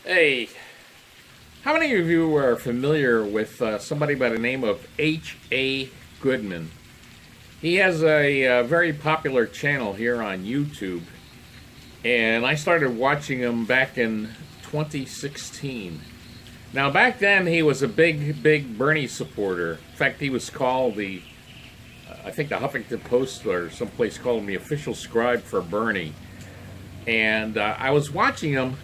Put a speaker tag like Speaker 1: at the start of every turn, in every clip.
Speaker 1: Hey, how many of you are familiar with somebody by the name of H.A. Goodman? He has a very popular channel here on YouTube, and I started watching him back in 2016. Now, back then, he was a big Bernie supporter. In fact, he was called I think the Huffington Post or someplace called him the official scribe for Bernie. And I was watching him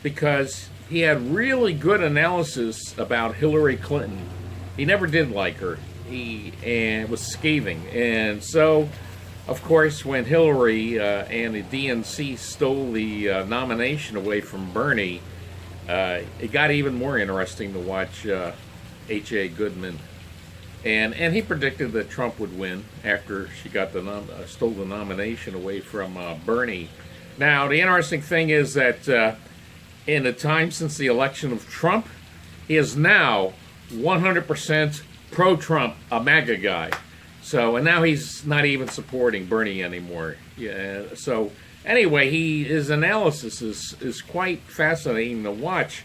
Speaker 1: because he had really good analysis about Hillary Clinton. He never did like her. And was scathing. And so, of course, when Hillary and the DNC stole the nomination away from Bernie, it got even more interesting to watch H.A. Goodman. And he predicted that Trump would win after she got stole the nomination away from Bernie. Now, the interesting thing is that in the time since the election of Trump, he is now 100% pro-Trump, a MAGA guy. So, and now he's not even supporting Bernie anymore. Yeah. So, anyway, his analysis is quite fascinating to watch.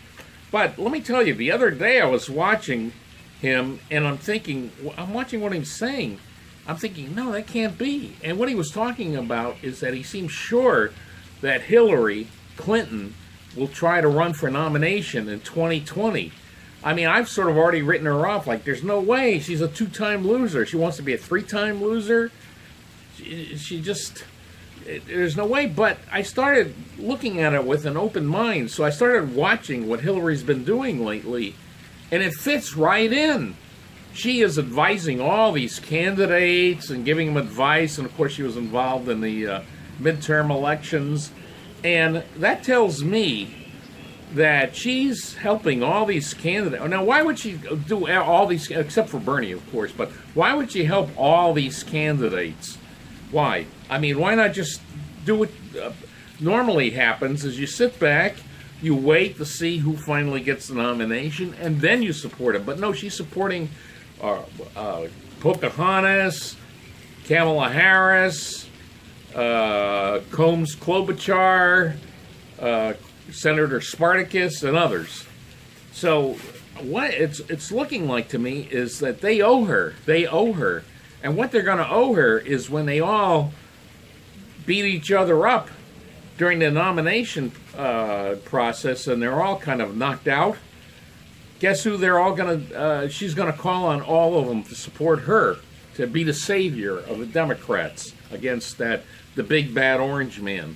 Speaker 1: But let me tell you, the other day I was watching him, and I'm watching what he's saying. I'm thinking, no, that can't be. And what he was talking about is that he seems sure that Hillary Clinton will try to run for nomination in 2020. I mean, I've sort of already written her off. Like, there's no way. She's a two-time loser. She wants to be a three-time loser. She just, there's no way. But I started looking at it with an open mind. So I started watching what Hillary's been doing lately. And it fits right in. She is advising all these candidates and giving them advice. And, of course, she was involved in the midterm elections. And that tells me that she's helping all these candidates. Now, why would she do all these, except for Bernie, of course, but why would she help all these candidates? Why? I mean, why not just do what normally happens is you sit back, you wait to see who finally gets the nomination, and then you support him. But no, she's supporting Pocahontas, Kamala Harris, Combs Klobuchar, Senator Spartacus, and others. So what it's looking like to me is that they owe her. They owe her. And what they're going to owe her is when they all beat each other up during the nomination process and they're all kind of knocked out, guess who they're all going to, she's going to call on all of them to support her, to be the savior of the Democrats against the big bad orange man.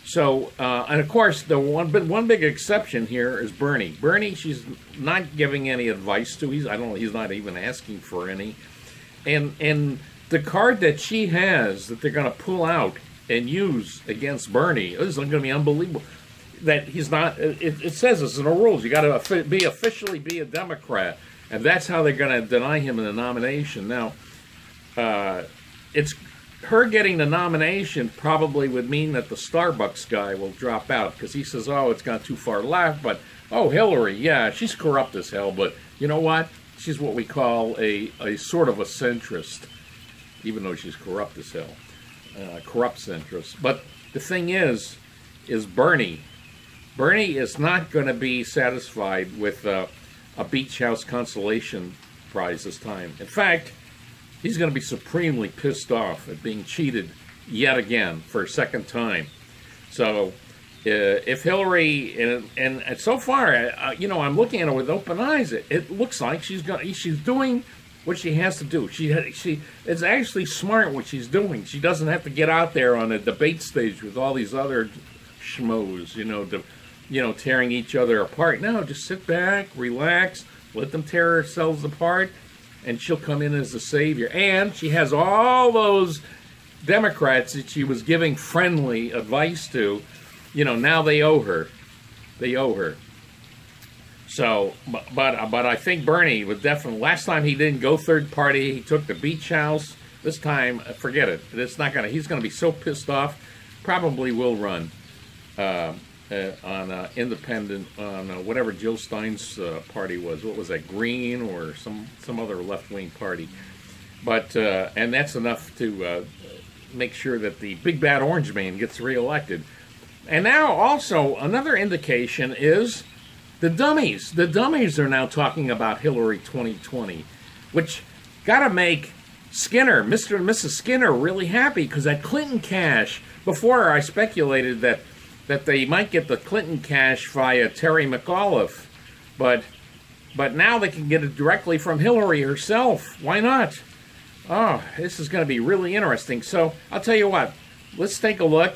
Speaker 1: So, and of course, the one big exception here is Bernie. Bernie, she's not giving any advice to. He's not even asking for any. And the card that she has that they're going to pull out and use against Bernie is going to be unbelievable. That he's not. It says this in the rules. You got to officially be a Democrat, and that's how they're going to deny him the nomination. Now, it's. Her getting the nomination probably would mean that the Starbucks guy will drop out because he says, oh, it's gone too far left. But, oh, Hillary, yeah, she's corrupt as hell. But you know what? She's what we call a sort of a centrist, even though she's corrupt as hell. Corrupt centrist. But the thing is Bernie. Bernie is not going to be satisfied with a beach house consolation prize this time. In fact, he's going to be supremely pissed off at being cheated yet again for a second time. So, if Hillary and so far, you know, I'm looking at her with open eyes. It looks like she's doing what she has to do. It's actually smart what she's doing. She doesn't have to get out there on a debate stage with all these other schmoes, tearing each other apart. No, just sit back, relax, let them tear ourselves apart. And she'll come in as the savior. And she has all those Democrats that she was giving friendly advice to. Now they owe her. They owe her. So, but I think Bernie was definitely, last time he didn't go third party. He took the beach house. This time, forget it. It's not gonna. He's gonna be so pissed off. Probably will run on independent, on whatever Jill Stein's party was. What was that, Green or some other left-wing party? But and that's enough to make sure that the big bad orange man gets reelected. And now also another indication is the dummies. The dummies are now talking about Hillary 2020, which got to make Skinner, Mr. and Mrs. Skinner, really happy, because that Clinton cash, before I speculated that they might get the Clinton cash via Terry McAuliffe, but now they can get it directly from Hillary herself. Why not? Oh, this is going to be really interesting. So I'll tell you what. Let's take a look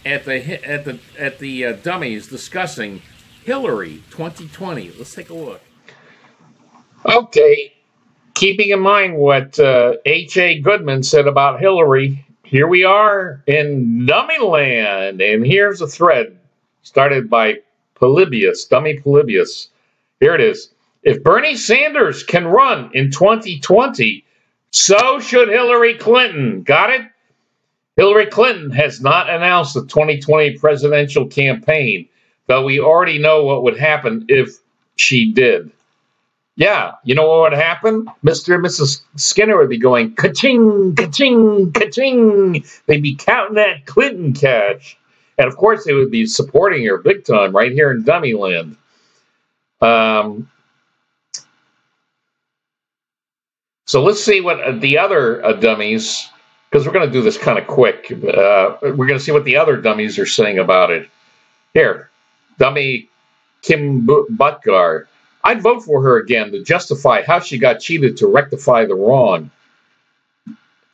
Speaker 1: at the dummies discussing Hillary 2020. Let's take a look. Okay, keeping in mind what H.A. Goodman said about Hillary, here we are in dummy land, and here's a thread started by Polybius, dummy Polybius. Here it is. If Bernie Sanders can run in 2020, so should Hillary Clinton. Got it? Hillary Clinton has not announced the 2020 presidential campaign, but we already know what would happen if she did. Yeah, you know what would happen? Mr. and Mrs. Skinner would be going, ka-ching, ka-ching, ka-ching. They'd be counting that Clinton cash. And, of course, they would be supporting her big time right here in dummy land. So let's see what the other dummies, because we're going to do this kind of quick. We're going to see what the other dummies are saying about it. Here, dummy Kim Butgar. I'd vote for her again to justify how she got cheated to rectify the wrong.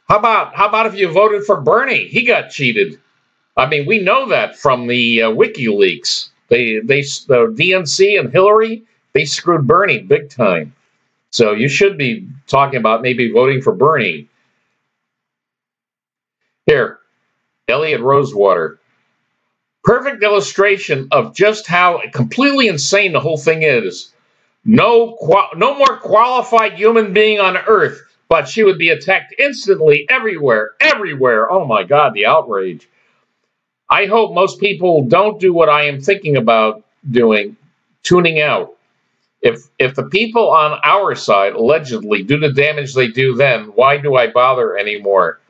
Speaker 1: How about if you voted for Bernie? He got cheated. I mean, we know that from the WikiLeaks. The DNC and Hillary, they screwed Bernie big time. So you should be talking about maybe voting for Bernie. Here, Elliot Rosewater. Perfect illustration of just how completely insane the whole thing is. No more qualified human being on earth, but she would be attacked instantly everywhere. Oh my God, the outrage. I hope most people don't do what I am thinking about doing, tuning out. If the people on our side allegedly do the damage they do then, why do I bother anymore?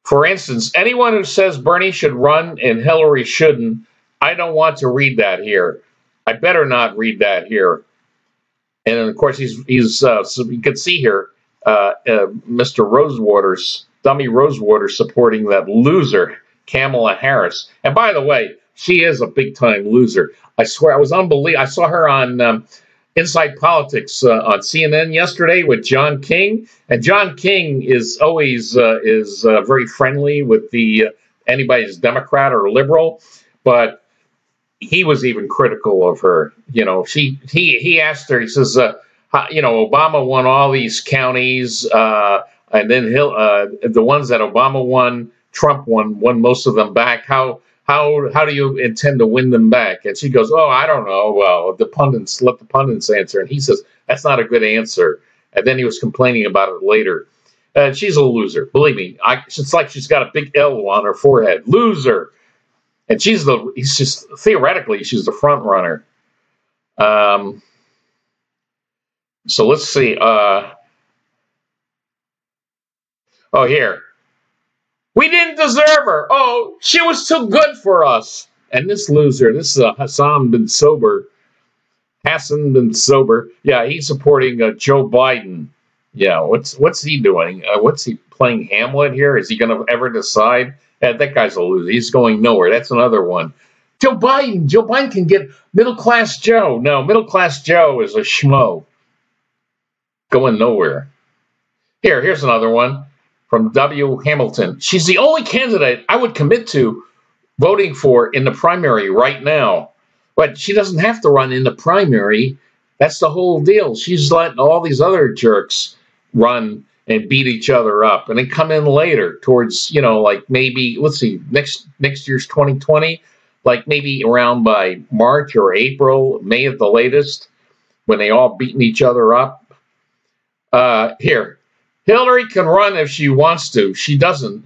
Speaker 1: For instance, anyone who says Bernie should run and Hillary shouldn't, I don't want to read that here. I better not read that here. And of course, so you can see here, Mr. Rosewater's, dummy Rosewater supporting that loser, Kamala Harris. And by the way, she is a big-time loser. I swear, I was unbelievable. I saw her on Inside Politics on CNN yesterday with John King, and John King is always very friendly with anybody who's Democrat or liberal, but he was even critical of her. You know, he asked her. He says, Obama won all these counties, and then the ones that Obama won, Trump won most of them back. How do you intend to win them back? And she goes, oh, I don't know. Well, let the pundits answer. And he says, that's not a good answer. And then he was complaining about it later. She's a loser. Believe me. It's like she's got a big L on her forehead. Loser. And theoretically, she's the front runner. So let's see. Here. We didn't deserve her. Oh, she was too good for us. And this loser, this is Hassan bin Sober. Yeah, he's supporting Joe Biden. Yeah, what's he doing? What's he playing Hamlet here? Is he going to ever decide? That guy's a loser. He's going nowhere. That's another one. Joe Biden can get middle-class Joe. No, middle-class Joe is a schmo. Going nowhere. Here's another one. From W. Hamilton. She's the only candidate I would commit to voting for in the primary right now. But she doesn't have to run in the primary. That's the whole deal. She's letting all these other jerks run and beat each other up and then come in later towards, like maybe, let's see, next year's 2020, like maybe around by March or April, May at the latest, when they all beating each other up. Here. Hillary can run if she wants to. She doesn't.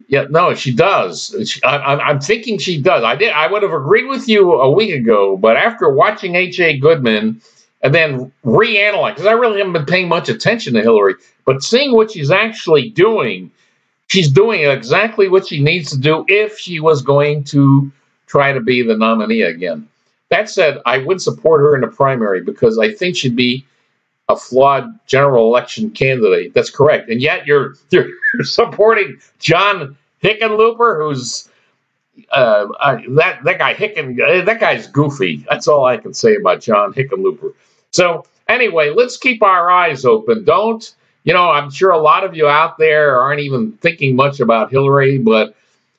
Speaker 1: Yeah, no, she does. I'm thinking she does. I would have agreed with you a week ago, but after watching H.A. Goodman and then reanalyze, because I really haven't been paying much attention to Hillary, but seeing what she's actually doing, she's doing exactly what she needs to do if she was going to try to be the nominee again. That said, I would support her in the primary because I think she'd be a flawed general election candidate. That's correct. And yet you're supporting John Hickenlooper, who's that guy that guy's goofy. That's all I can say about John Hickenlooper. So anyway, let's keep our eyes open. Don't, I'm sure a lot of you out there aren't even thinking much about Hillary, but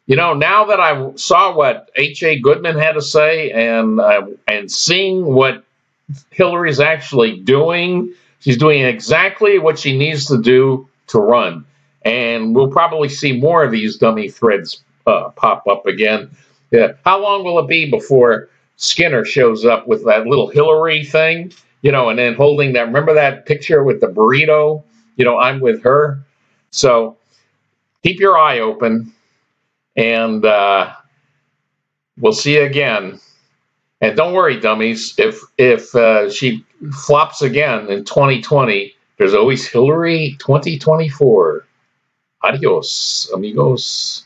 Speaker 1: now that I saw what H.A. Goodman had to say and seeing what Hillary's actually doing, she's doing exactly what she needs to do to run. And we'll probably see more of these dummy threads pop up again. Yeah. How long will it be before Skinner shows up with that little Hillary thing, and then holding that, remember that picture with the burrito? I'm with her. So keep your eye open, and we'll see you again. And don't worry, dummies, if she flops again in 2020, there's always Hillary 2024. Adios, amigos.